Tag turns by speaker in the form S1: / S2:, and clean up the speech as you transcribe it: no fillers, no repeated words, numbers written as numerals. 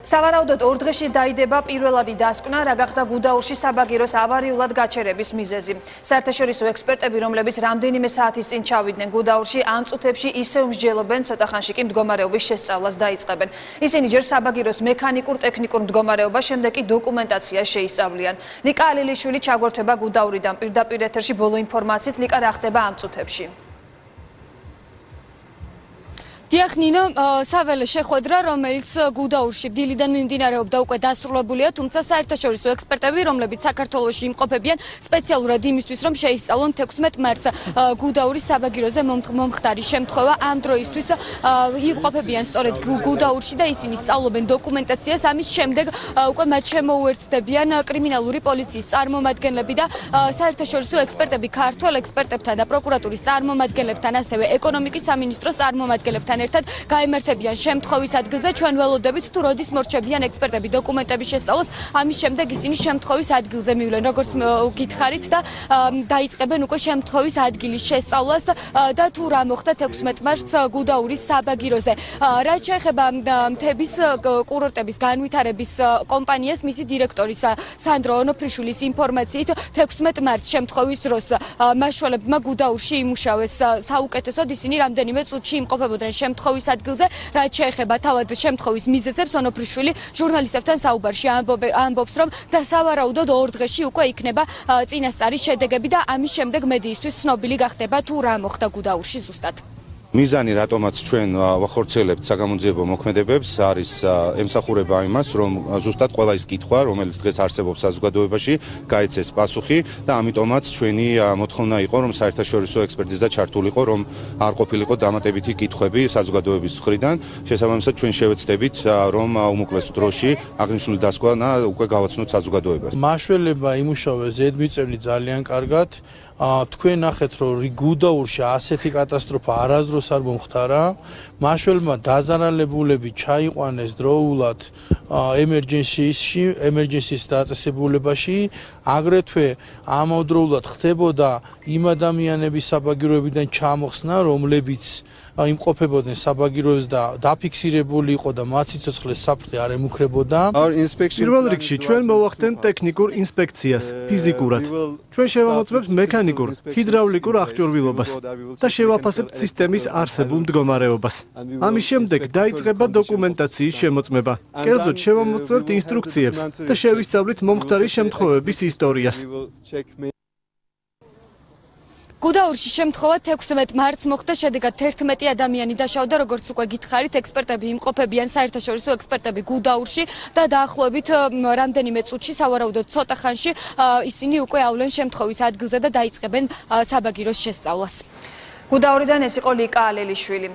S1: სავარაუდოდ ორ დღეში დაიდება პირველადი დასკვნა, რა გახდა გუდაურში საბაგიროს ავარიულად გაჩერების მიზეზი. საერთაშორისო ექსპერტები, რომლებიც რამდენიმე საათის წინ ჩავიდნენ გუდაურში, ამ წუთებში ისევ მსჯელობენ, ცოტა ხანში კი მდგომარეობის შესწავლას დაიწყებენ. ისინი ჯერ საბაგიროს მექანიკურ-ტექნიკურ მდგომარეობას, შემდეგ კი დოკუმენტაციას შეისწავლიან. ლიკა ალილიშვილი ჩაგვერთვება გუდაურიდან პირდაპირ ეთერში ბოლო ინფორმაციით. ლიკა, რა ხდება ამ წუთებში?
S2: დიახ ნინო, საველე შეხვედრა, რომელიც გუდაურში დილიდან მიმდინარეობდა, უკვე დასრულებულია, თუმცა საერთაშორისო ექსპერტები, რომლებიც საქართველოში იმყოფებიან, სპეციალურად იმისთვის, რომ შეისწავლონ 16 მარტს გუდაურის საბაგიროზე მომხდარი შემთხვევა, ამ დროისთვის იმყოფებიან სწორედ გუდაურში და ისინი სწავლობენ დოკუმენტაციას, ამის შემდეგ უკვე მათ შემოუერთდებიან კრიმინალური პოლიციის წარმომადგენლები და საერთაშორისო ექსპერტები ქართველ ექსპერტებთან და პროკურატურის წარმომადგენლებთან, ასევე ეკონომიკის სამინისტროს წარმომადგენლებთან ერთად გაემართებიან შემთხვევის ადგილზე. ჩვენ ველოდებით თუ როდის მორჩებიან ექსპერტები დოკუმენტების შესწავლას, ამის შემდეგ ისინი შემთხვევის ადგილზე მივლენ, როგორც გითხარით და დაიწყებენ უკვე შემთხვევის ადგილის შესწავლას და თუ რა მოხდა 16 მარტს გუდაურის საბაგიროზე. რაც შეეხება მთების კურორტების განვითარების კომპანიას, მისი დირექტორის სანდრო ონოფრიშვილის ინფორმაციით 16 მარტს შემთხვევის დროს მაშველებმა გუდაურში იმუშავეს საუკეთესოდ, ისინი რამდენიმე წუთში იმყოფებოდნენ შემთხვევის ადგილზე. რაც შეეხება თავად შემთხვევის მიზეზებს, ონოფრიშვილი ჟურნალისტებთან საუბარში ამბობს, რომ და სავარაუდოდ ორ დღეში უკვე იქნება წინასწარი შედეგები და ამის შემდეგ მედიისთვის ცნობილი გახდება თუ რა მოხდა გუდაურში ზუსტად.
S3: მიზანი, რატომაც ჩვენ ვახორციელებთ საგამოძიებო მოქმედებებს, არის ემსახურება იმას, რომ ზუსტად ყველა ის კითხვა, რომელიც დღეს არსებობს საზოგადოებაში, გაეცეს პასუხი და ამიტომაც ჩვენი მოთხოვნა იყო, რომ საერთაშორისო ექსპერტიზა ჩართულიყო, რომ არ ყოფილიყო დამატებითი კითხვები საზოგადოების მხრიდან. შესაბამისად, ჩვენ შევეცდებით, რომ უმოკლეს დროში აღნიშნული დასკვნა უკვე გავაცნოთ საზოგადოებას.
S4: მაშველება იმუშავეს ზედმიწევნი ძალიან კარგად. თქვენ ნახეთ, რომ გუდაურში ასეთი კატასტროფა არასდროს არ მომხდარა. მაშველმა დაზარალებულები ჩაიყვანეს დროულად ემერჯენსის დაწესებულებაში. აგრეთვე ამავდროულად ხდებოდა იმ ადამიანების საბაგიროებიდან ჩამოხსნა, რომლებიც იმყოფებოდნენ საბაგიროზე და დაფიქსირებული იყო და მათ სიცოცხლეს საფრთხე არ ემუქრებოდა.
S5: პირველ რიგში ჩვენ მოვახდენთ ტექნიკურ ინსპექციას ფიზიკურად. ჩვენ შევამოწმებთ მექანიკურ, ჰიდრაულიკურ აღჭურვილობას და შევაფასებთ სისტემის არსებულ მდგომარეობას. ამის შემდეგ დაიწყება დოკუმენტაციის შემოწმება. კერძოდ შევამოწმებთ ინსტრუქციებს და შევისწავლით მომხდარი შემთხვევების ისტორიას.
S2: გუდაურში შემთხვევა 16 მარტს მოხდა, შედეგად 11 ადამიანი დაშავდა, როგორც უკვე გითხარით, ექსპერტები იმყოფებიან, საერთაშორისო ექსპერტები გუდაურში და დაახლოებით რამდენიმე წუთში, სავარაუდოდ ცოტა ხანში ისინი უკვე ავლენ შემთხვევის ადგილზე და დაიწყებენ საბაგიროს შესწავლას.
S1: გუდაურიდან ეს იყო ლიკა ალილიშვილი.